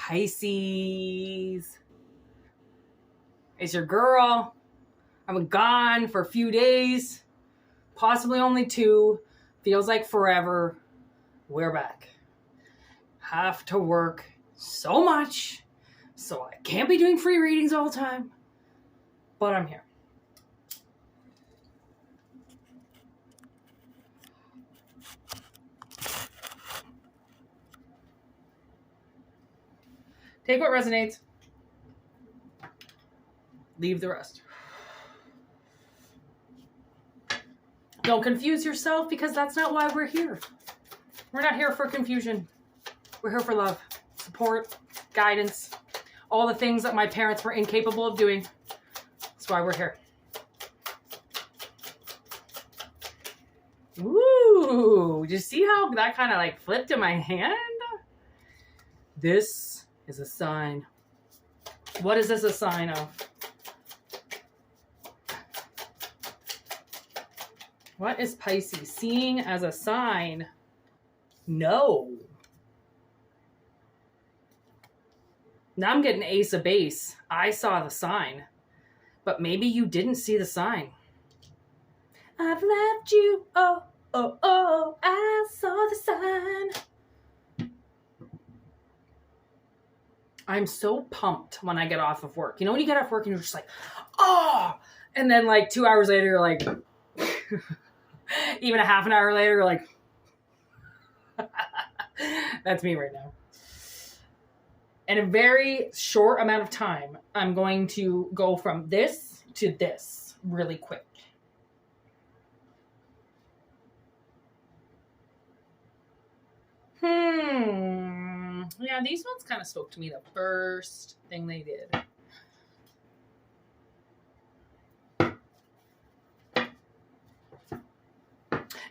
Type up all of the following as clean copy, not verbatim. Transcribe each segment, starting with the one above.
Pisces. It's your girl. I'm gone for a few days, possibly only 2. Feels like forever. We're back. Have to work so much, so I can't be doing free readings all the time, but I'm here. Take what resonates. Leave the rest. Don't confuse yourself, because that's not why we're here. We're not here for confusion. We're here for love, support, guidance, all the things that my parents were incapable of doing. That's why we're here. Ooh, did you see how that kind of like flipped in my hand? This is a sign. What is this a sign of? What is Pisces seeing as a sign? No. Now I'm getting Ace of Base. I saw the sign. But maybe you didn't see the sign. I've left you. Oh, oh, oh. I saw the sign. I'm so pumped when I get off of work. You know when you get off work and you're just like, oh. And then like 2 hours later, you're like... Even a half an hour later, you're like, that's me right now. In a very short amount of time, I'm going to go from this to this really quick. Yeah, these ones kind of spoke to me the first thing they did.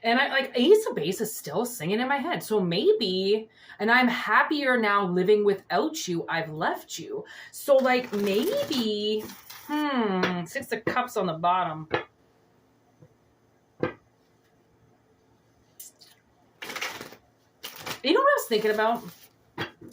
And I like Ace of Base is still singing in my head. So maybe, and I'm happier now living without you. I've left you. So like maybe, 6 of Cups on the bottom. You know what I was thinking about?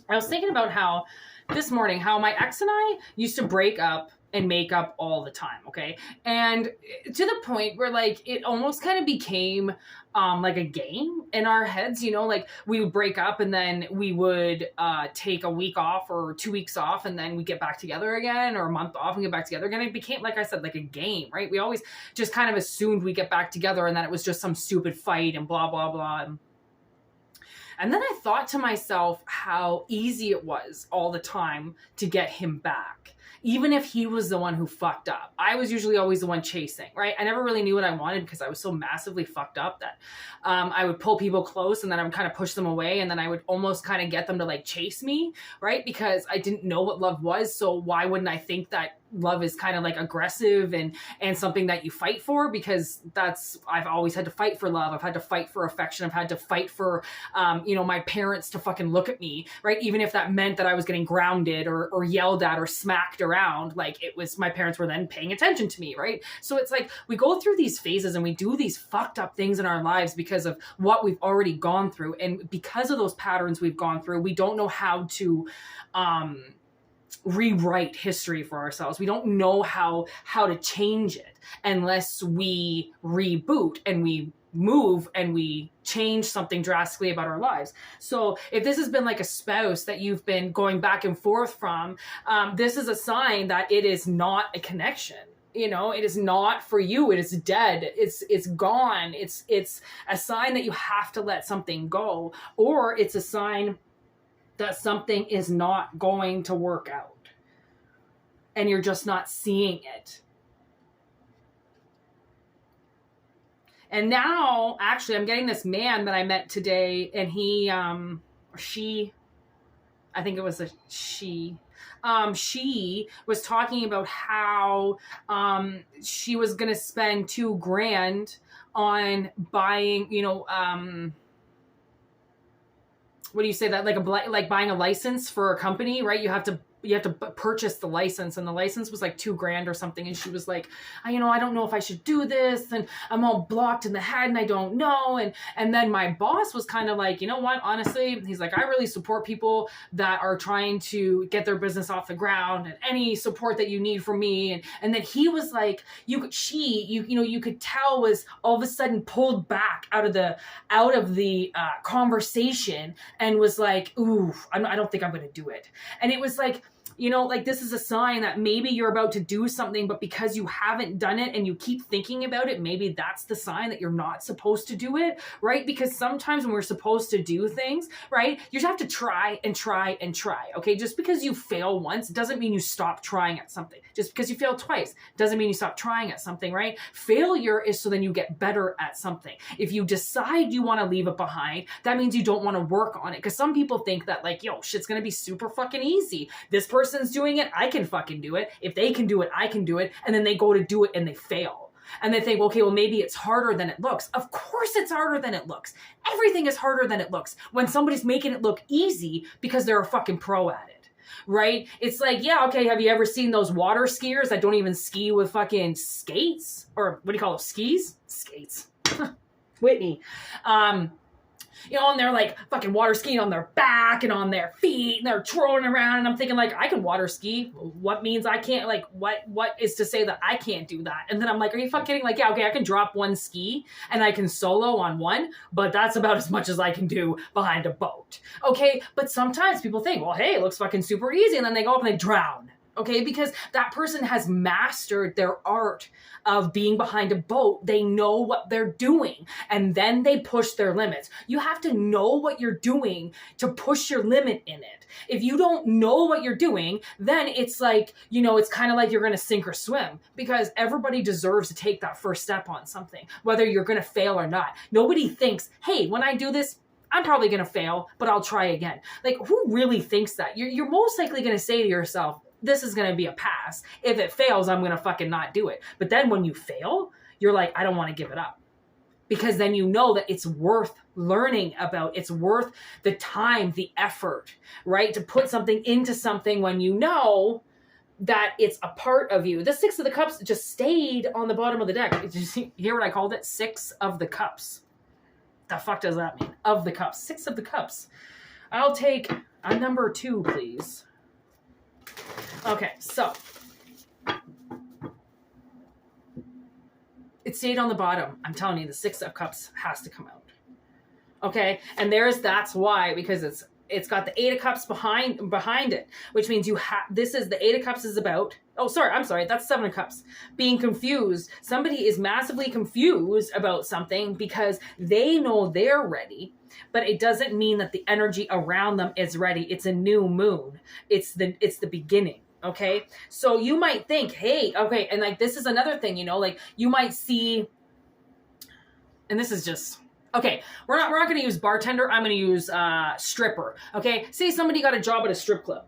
I was thinking about how this morning, how my ex and I used to break up and make up all the time, okay? And to the point where like it almost kind of became like a game in our heads, you know, like we would break up and then we would take a week off or 2 weeks off and then we get back together again, or a month off and get back together again. It became, like I said, like a game, right? We always just kind of assumed we get back together and then it was just some stupid fight and blah, blah, blah. And then I thought to myself how easy it was all the time to get him back. Even if he was the one who fucked up. I was usually always the one chasing, right? I never really knew what I wanted because I was so massively fucked up that I would pull people close and then I would kind of push them away and then I would almost kind of get them to like chase me, right? Because I didn't know what love was. So why wouldn't I think that love is kind of like aggressive and something that you fight for? Because I've always had to fight for love. I've had to fight for affection. I've had to fight for, my parents to fucking look at me, right? Even if that meant that I was getting grounded or yelled at or smacked around, like it was, my parents were then paying attention to me, right? So it's like we go through these phases and we do these fucked up things in our lives because of what we've already gone through. And because of those patterns we've gone through, we don't know how to rewrite history for ourselves. We don't know how to change it unless we reboot and we move and we change something drastically about our lives. So if this has been like a spouse that you've been going back and forth from, this is a sign that it is not a connection. You know, it is not for you. It is dead. It's gone. It's a sign that you have to let something go, or it's a sign that something is not going to work out and you're just not seeing it. And now, actually, I'm getting this man that I met today, and he, or she, I think it was a she. She was talking about how she was going to spend $2,000 on buying, what do you say that? Like buying a license for a company, right? You have to purchase the license, and the license was like $2,000 or something. And she was like, I don't know if I should do this, and I'm all blocked in the head and I don't know. And then my boss was kind of like, you know what, honestly, he's like, I really support people that are trying to get their business off the ground, and any support that you need from me. And then he was like, you could tell was all of a sudden pulled back out of the conversation, and was like, ooh, I don't think I'm going to do it. And it was like, this is a sign that maybe you're about to do something, but because you haven't done it and you keep thinking about it, maybe that's the sign that you're not supposed to do it, right? Because sometimes when we're supposed to do things, right, you just have to try and try and try, okay? Just because you fail once doesn't mean you stop trying at something. Just because you fail twice doesn't mean you stop trying at something, right? Failure is so then you get better at something. If you decide you want to leave it behind, that means you don't want to work on it. Because some people think that like, yo, shit's going to be super fucking easy. This person's doing it, I can fucking do it. If they can do it, I can do it. And then they go to do it and they fail. And they think, okay, well, maybe it's harder than it looks. Of course it's harder than it looks. Everything is harder than it looks when somebody's making it look easy because they're a fucking pro at it, right? It's like, yeah, okay, have you ever seen those water skiers that don't even ski with fucking skates? Or what do you call those, skis? Skates. Whitney. And they're like fucking water skiing on their back and on their feet, and they're twirling around. And I'm thinking like, I can water ski. What means I can't? Like, what is to say that I can't do that? And then I'm like, are you fucking kidding? Like, yeah, okay, I can drop one ski and I can solo on one, but that's about as much as I can do behind a boat. Okay, but sometimes people think, well, hey, it looks fucking super easy, and then they go up and they drown. Okay, because that person has mastered their art of being behind a boat. They know what they're doing, and then they push their limits. You have to know what you're doing to push your limit in it. If you don't know what you're doing, then it's like, it's kind of like you're going to sink or swim, because everybody deserves to take that first step on something, whether you're going to fail or not. Nobody thinks, hey, when I do this, I'm probably going to fail, but I'll try again. Like, who really thinks that? You're most likely going to say to yourself, this is going to be a pass. If it fails, I'm going to fucking not do it. But then when you fail, you're like, I don't want to give it up. Because then you know that it's worth learning about. It's worth the time, the effort, right? To put something into something when you know that it's a part of you. The Six of the Cups just stayed on the bottom of the deck. Did you hear what I called it? Six of the Cups. The fuck does that mean? Of the Cups. Six of the Cups. I'll take a number 2, please. Okay, so it stayed on the bottom. I'm telling you, the Six of Cups has to come out. Okay, and that's why, because it's got the Eight of Cups behind it, which means this is the Eight of Cups is about. Oh, I'm sorry, that's Seven of Cups. Being confused. Somebody is massively confused about something because they know they're ready, but it doesn't mean that the energy around them is ready. It's a new moon. It's the beginning. Okay. So you might think, hey, okay. And like, this is another thing, like you might see, and this is just, okay, we're not going to use bartender. I'm going to use stripper. Okay. Say somebody got a job at a strip club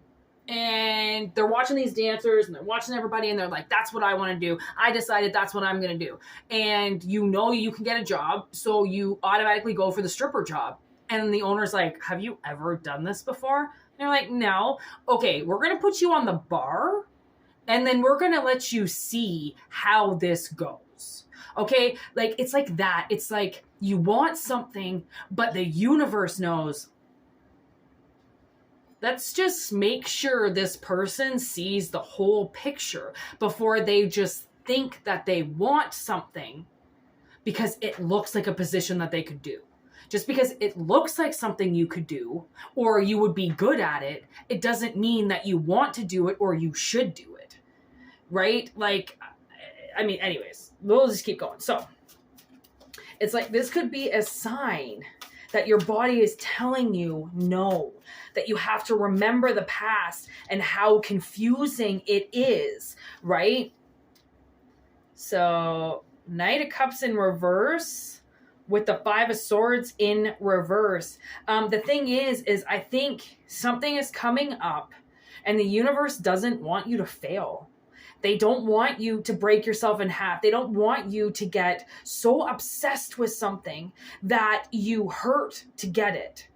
and they're watching these dancers and they're watching everybody and they're like, that's what I want to do. I decided that's what I'm going to do. And you can get a job. So you automatically go for the stripper job. And the owner's like, have you ever done this before? And you're like, no. Okay, we're going to put you on the bar and then we're going to let you see how this goes. Okay, like it's like that. It's like you want something, but the universe knows. Let's just make sure this person sees the whole picture before they just think that they want something because it looks like a position that they could do. Just because it looks like something you could do or you would be good at it, it doesn't mean that you want to do it or you should do it, right? Like, I mean, anyways, we'll just keep going. So it's like this could be a sign that your body is telling you no, that you have to remember the past and how confusing it is, right? So Knight of Cups in reverse with the Five of Swords in reverse. The thing is I think something is coming up and the universe doesn't want you to fail. They don't want you to break yourself in half. They don't want you to get so obsessed with something that you hurt to get it,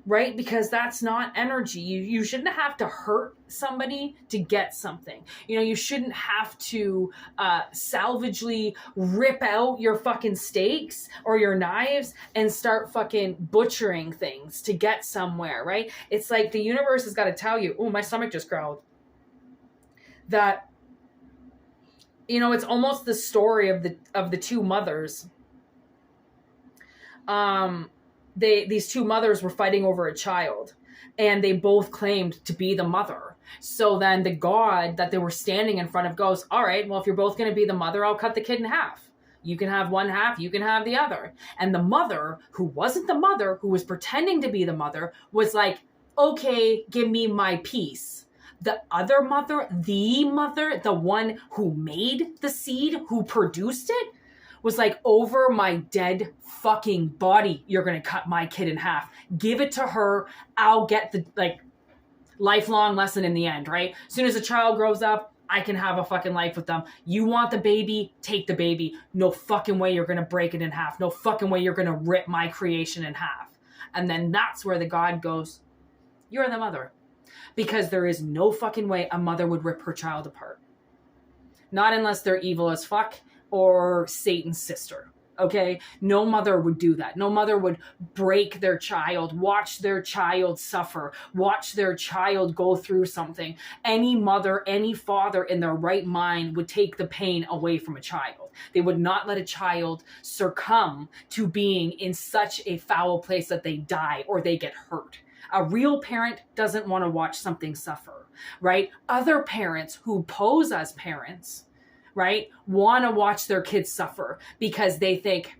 right? Because that's not energy. You shouldn't have to hurt somebody to get something. You shouldn't have to salvagely rip out your fucking steaks or your knives and start fucking butchering things to get somewhere, right? It's like the universe has got to tell you, oh, my stomach just growled, that it's almost the story of the two mothers. These two mothers were fighting over a child, and they both claimed to be the mother. So then the god that they were standing in front of goes, all right, well, if you're both going to be the mother, I'll cut the kid in half. You can have one half, you can have the other. And the mother, who wasn't the mother, who was pretending to be the mother, was like, okay, give me my piece. The other mother, the one who made the seed, who produced it, was like, over my dead fucking body, you're going to cut my kid in half. Give it to her. I'll get the lifelong lesson in the end, right? As soon as a child grows up, I can have a fucking life with them. You want the baby? Take the baby. No fucking way you're going to break it in half. No fucking way you're going to rip my creation in half. And then that's where the god goes, you're the mother. Because there is no fucking way a mother would rip her child apart. Not unless they're evil as fuck or Satan's sister, okay? No mother would do that. No mother would break their child, watch their child suffer, watch their child go through something. Any mother, any father in their right mind would take the pain away from a child. They would not let a child succumb to being in such a foul place that they die or they get hurt. A real parent doesn't want to watch something suffer, right? Other parents who pose as parents, right, want to watch their kids suffer because they think,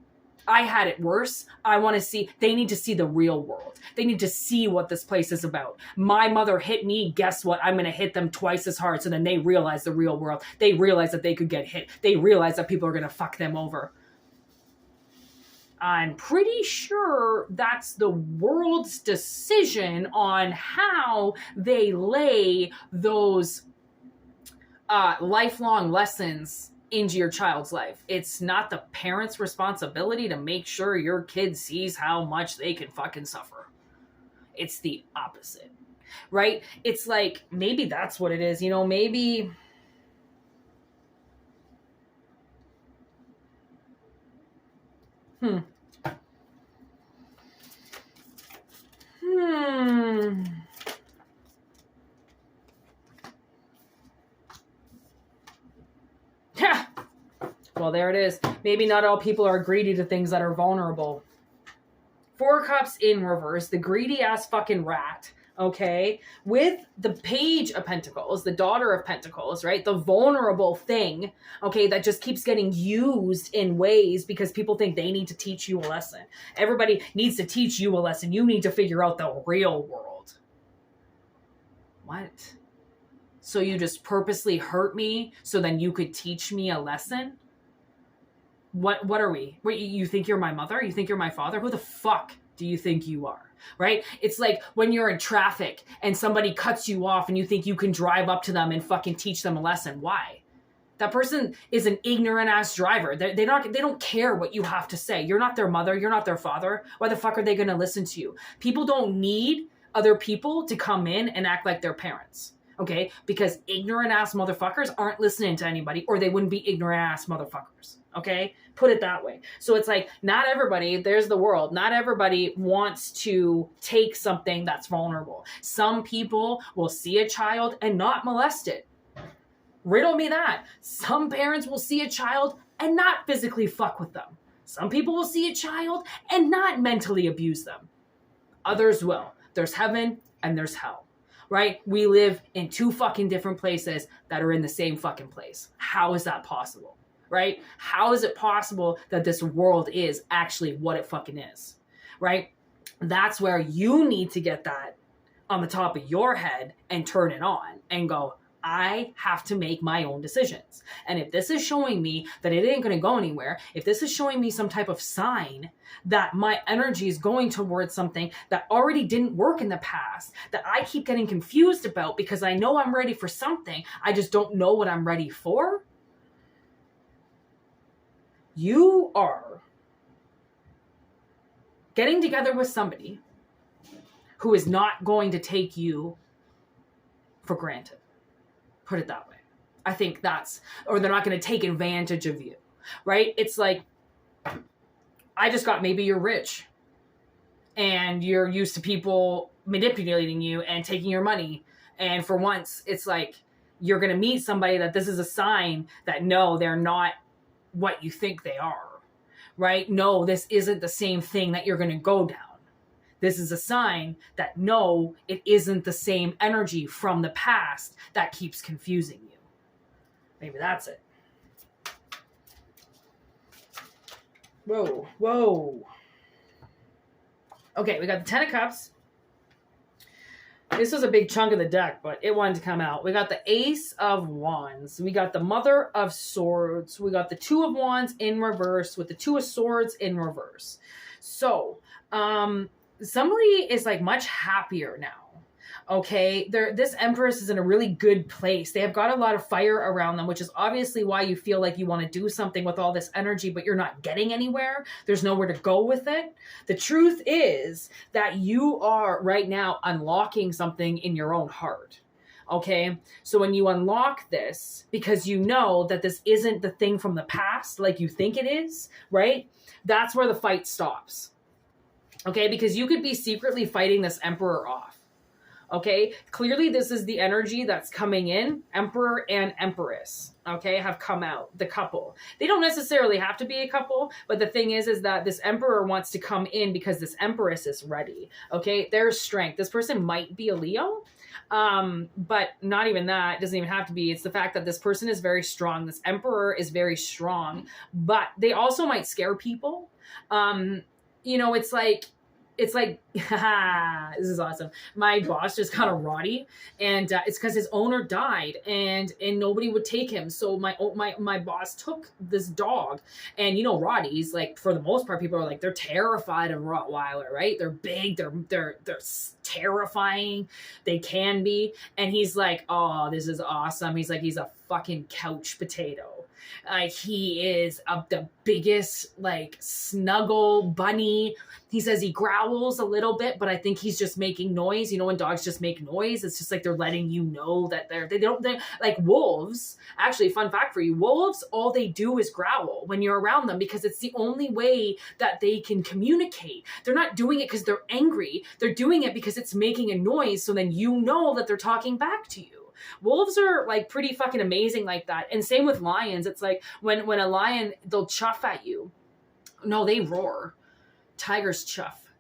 I had it worse. They need to see the real world. They need to see what this place is about. My mother hit me. Guess what? I'm going to hit them twice as hard. So then they realize the real world. They realize that they could get hit. They realize that people are going to fuck them over. I'm pretty sure that's the world's decision on how they lay those lifelong lessons into your child's life. It's not the parent's responsibility to make sure your kid sees how much they can fucking suffer. It's the opposite, right? It's like, maybe that's what it is, maybe... Yeah. Well, there it is. Maybe not all people are greedy to things that are vulnerable. 4 Cups in reverse, the greedy ass fucking rat, okay? With the Page of Pentacles, the Daughter of Pentacles, right? The vulnerable thing, okay, that just keeps getting used in ways because people think they need to teach you a lesson. Everybody needs to teach you a lesson. You need to figure out the real world. What? So you just purposely hurt me so then you could teach me a lesson? What are we? Wait, you think you're my mother? You think you're my father? Who the fuck do you think you are? Right? It's like when you're in traffic and somebody cuts you off and you think you can drive up to them and fucking teach them a lesson. Why? That person is an ignorant ass driver. They don't care what you have to say. You're not their mother. You're not their father. Why the fuck are they going to listen to you? People don't need other people to come in and act like their parents. Okay? Because ignorant ass motherfuckers aren't listening to anybody, or they wouldn't be ignorant ass motherfuckers. Okay? Put it that way. So it's like, not everybody, there's the world. Not everybody wants to take something that's vulnerable. Some people will see a child and not molest it. Riddle me that. Some parents will see a child and not physically fuck with them. Some people will see a child and not mentally abuse them. Others will. There's heaven and there's hell. Right? We live in 2 fucking different places that are in the same fucking place. How is that possible? Right? How is it possible that this world is actually what it fucking is? Right? That's where you need to get that on the top of your head and turn it on and go, I have to make my own decisions. And if this is showing me that it ain't going to go anywhere, if this is showing me some type of sign that my energy is going towards something that already didn't work in the past, that I keep getting confused about because I know I'm ready for something, I just don't know what I'm ready for, you are getting together with somebody who is not going to take you for granted. Put it that way. I think or they're not going to take advantage of you, right? It's like, maybe you're rich and you're used to people manipulating you and taking your money. And for once, it's like, you're going to meet somebody that this is a sign that no, they're not what you think they are, right? No, this isn't the same thing that you're going to go down. This is a sign that no, it isn't the same energy from the past that keeps confusing you. Maybe that's it. Whoa. Okay, we got the Ten of Cups. This was a big chunk of the deck, but it wanted to come out. We got the Ace of Wands. We got the Mother of Swords. We got the Two of Wands in reverse with the Two of Swords in reverse. So, somebody is like much happier now. Okay, this Empress is in a really good place. They have got a lot of fire around them, which is obviously why you feel like you want to do something with all this energy, but you're not getting anywhere. There's nowhere to go with it. The truth is that you are right now unlocking something in your own heart. Okay, so when you unlock this, because you know that this isn't the thing from the past like you think it is, right? That's where the fight stops. Okay, because you could be secretly fighting this Emperor off. Okay, clearly this is the energy that's coming in. Emperor and Empress, okay, have come out, the couple. They don't necessarily have to be a couple, but the thing is that this Emperor wants to come in because this Empress is ready, okay? There's strength. This person might be a Leo, but not even that. It doesn't even have to be. It's the fact that this person is very strong. This Emperor is very strong, but they also might scare people. You know, it's like, this is awesome. My boss just got a Roddy, and it's because his owner died, and nobody would take him. So my boss took this dog, and you know Roddies, like for the most part, people are like they're terrified of Rottweiler, right? They're big, they're terrifying. They can be, and he's like, oh, this is awesome. He's like, he's a fucking couch potato. He is the biggest, like, snuggle bunny. He says he growls a little bit, but I think he's just making noise. You know, when dogs just make noise, it's just like they're letting you know that they don't like wolves. Actually, fun fact for you, wolves, all they do is growl when you're around them because it's the only way that they can communicate. They're not doing it because they're angry. They're doing it because it's making a noise, so then you know that they're talking back to you. Wolves are like pretty fucking amazing like that. And same with lions. It's like when a lion, they'll chuff at you. No, they roar. Tigers chuff.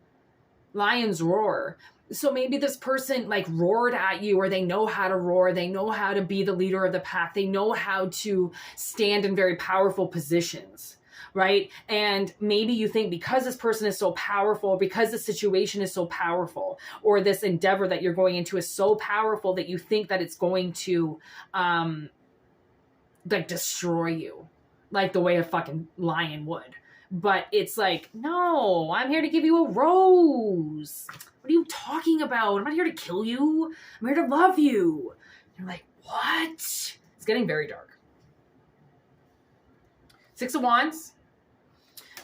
Lions roar. So maybe this person like roared at you, or they know how to roar. They know how to be the leader of the pack. They know how to stand in very powerful positions. Right? And maybe you think because this person is so powerful, because the situation is so powerful, or this endeavor that you're going into is so powerful that you think that it's going to like destroy you, like the way a fucking lion would. But it's like, no, I'm here to give you a rose. What are you talking about? I'm not here to kill you. I'm here to love you. You're like, what? It's getting very dark. Six of Wands.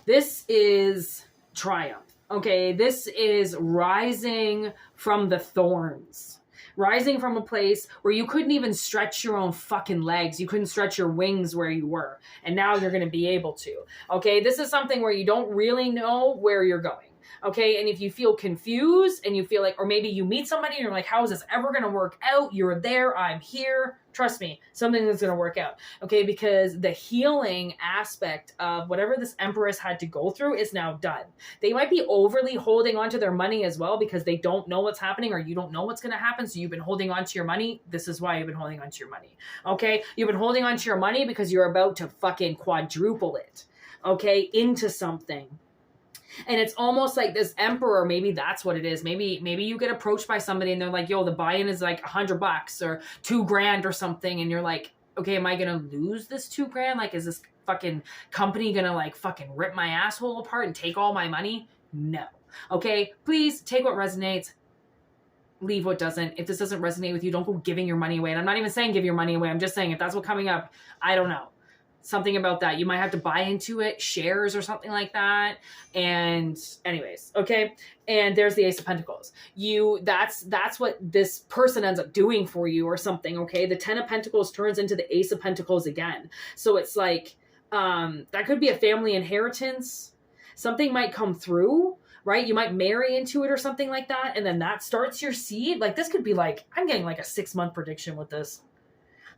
This is triumph, okay? This is rising from the thorns. Rising from a place where you couldn't even stretch your own fucking legs. You couldn't stretch your wings where you were. And now you're going to be able to, okay? This is something where you don't really know where you're going. Okay, and if you feel confused and you feel like, or maybe you meet somebody and you're like, how is this ever going to work out? You're there, I'm here. Trust me, something that's going to work out. Okay, because the healing aspect of whatever this Empress had to go through is now done. They might be overly holding on to their money as well because they don't know what's happening, or you don't know what's going to happen. So you've been holding on to your money. This is why you've been holding on to your money. Okay, you've been holding on to your money because you're about to fucking quadruple it. Okay, into something. And it's almost like this Emperor, maybe that's what it is. Maybe you get approached by somebody and they're like, yo, the buy-in is like $100 or $2,000 or something. And you're like, okay, am I going to lose this $2,000? Like, is this fucking company going to like fucking rip my asshole apart and take all my money? No. Okay, please take what resonates. Leave what doesn't. If this doesn't resonate with you, don't go giving your money away. And I'm not even saying give your money away. I'm just saying if that's what's coming up, I don't know. Something about that. You might have to buy into it, shares or something like that. And anyways, okay. And there's the Ace of Pentacles. That's what this person ends up doing for you or something, okay? The 10 of Pentacles turns into the Ace of Pentacles again. So it's like, that could be a family inheritance. Something might come through, right? You might marry into it or something like that. And then that starts your seed. Like this could be like, I'm getting like a 6-month prediction with this.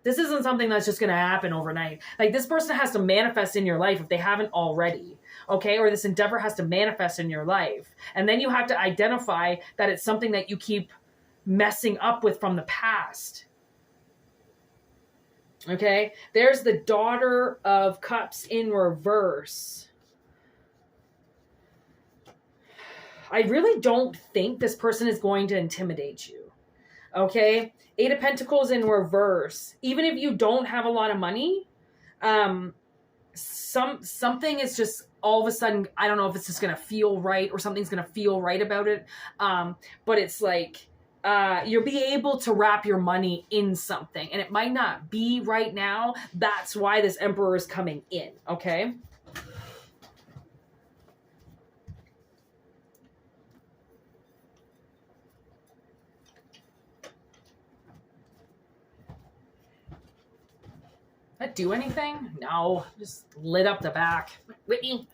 This isn't something that's just going to happen overnight. Like this person has to manifest in your life if they haven't already, okay? Or this endeavor has to manifest in your life. And then you have to identify that it's something that you keep messing up with from the past. Okay? There's the Daughter of Cups in reverse. I really don't think this person is going to intimidate you. Okay? 8 of Pentacles in reverse. Even if you don't have a lot of money, something is just all of a sudden, I don't know if it's just going to feel right or something's going to feel right about it. But it's like, you'll be able to wrap your money in something, and it might not be right now. That's why this Emperor is coming in. Okay. That do anything? No, just lit up the back. Whitney.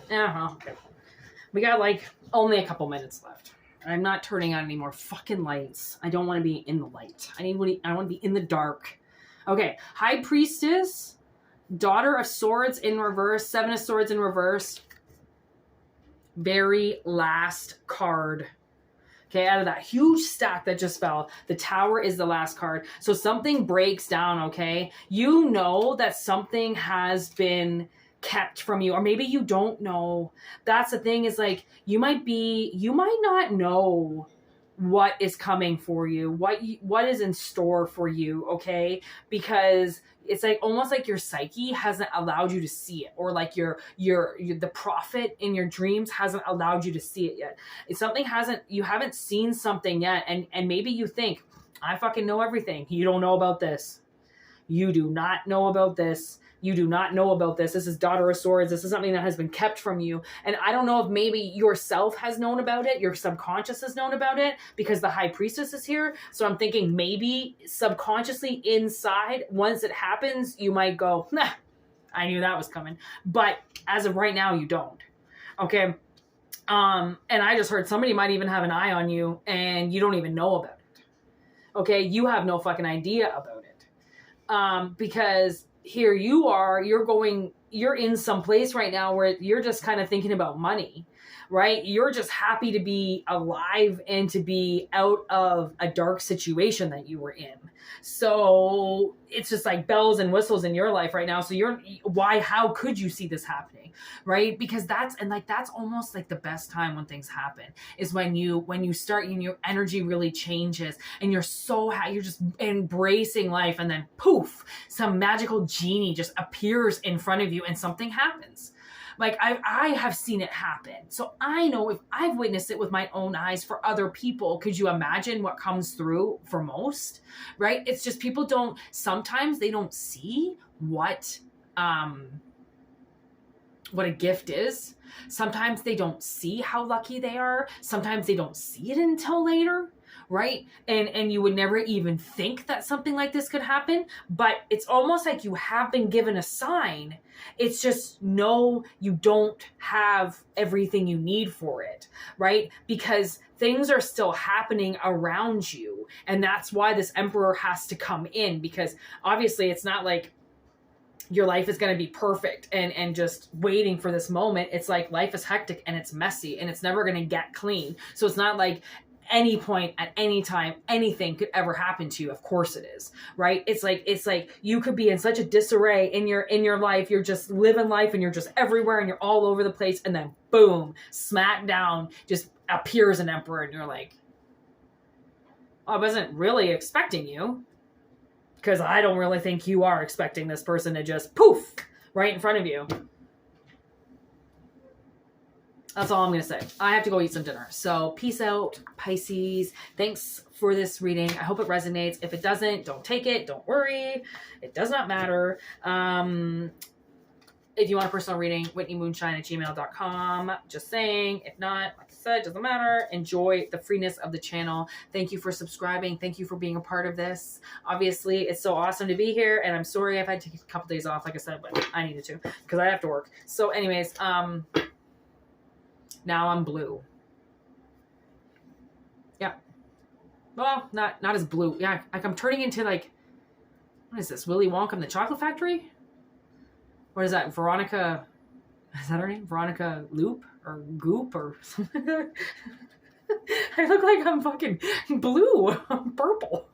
Uh-huh. We got like only a couple minutes left. I'm not turning on any more fucking lights. I don't want to be in the light. I want to be in the dark. Okay. High Priestess, Daughter of Swords in reverse, 7 of Swords in reverse. Very last card. Okay, out of that huge stack that just fell, the Tower is the last card. So something breaks down, okay? You know that something has been kept from you, or maybe you don't know. That's the thing, is like, you might not know what is coming for you, what is in store for you, okay? Because it's like almost like your psyche hasn't allowed you to see it, or like your the prophet in your dreams hasn't allowed you to see it yet. It's something you haven't seen something yet, and maybe you think, I fucking know everything. You don't know about this. You do not know about this. You do not know about this. This is Daughter of Swords. This is something that has been kept from you. And I don't know if maybe yourself has known about it. Your subconscious has known about it because the High Priestess is here. So I'm thinking maybe subconsciously inside, once it happens, you might go, nah, I knew that was coming. But as of right now, you don't. Okay. And I just heard somebody might even have an eye on you and you don't even know about it. Okay. You have no fucking idea about it. Because here you are, you're in some place right now where you're just kind of thinking about money, right? You're just happy to be alive and to be out of a dark situation that you were in. So it's just like bells and whistles in your life right now. So how could you see this happening? Right? Because that's almost like the best time when things happen is when you start and your energy really changes and you're you're just embracing life, and then poof, some magical genie just appears in front of you and something happens. Like I have seen it happen. So I know if I've witnessed it with my own eyes for other people. Could you imagine what comes through for most? Right? It's just sometimes they don't see what a gift is. Sometimes they don't see how lucky they are. Sometimes they don't see it until later. Right? And you would never even think that something like this could happen, but it's almost like you have been given a sign. It's just, no, you don't have everything you need for it, right? Because things are still happening around you. And that's why this Emperor has to come in, because obviously it's not like your life is going to be perfect and just waiting for this moment. It's like life is hectic and it's messy and it's never going to get clean. So it's not like any point at any time anything could ever happen to you. Of course it is, right? It's like you could be in such a disarray in your life. You're just living life and you're just everywhere and you're all over the place, and then boom, smack down, just appears an Emperor, and you're like, I wasn't really expecting you, because I don't really think you are expecting this person to just poof right in front of you. That's all I'm going to say. I have to go eat some dinner. So peace out, Pisces. Thanks for this reading. I hope it resonates. If it doesn't, don't take it. Don't worry. It does not matter. If you want a personal reading, whitneymoonshine@gmail.com. Just saying. If not, like I said, doesn't matter. Enjoy the freeness of the channel. Thank you for subscribing. Thank you for being a part of this. Obviously, it's so awesome to be here, and I'm sorry if I had to take a couple days off, like I said, but I needed to because I have to work. So anyways, now I'm blue. Yeah. Well, not as blue. Yeah, like I'm turning into like, what is this? Willy Wonka and the Chocolate Factory? What is that? Veronica, is that her name? Veronica Loop or Goop or something? I look like I'm fucking blue. I'm purple.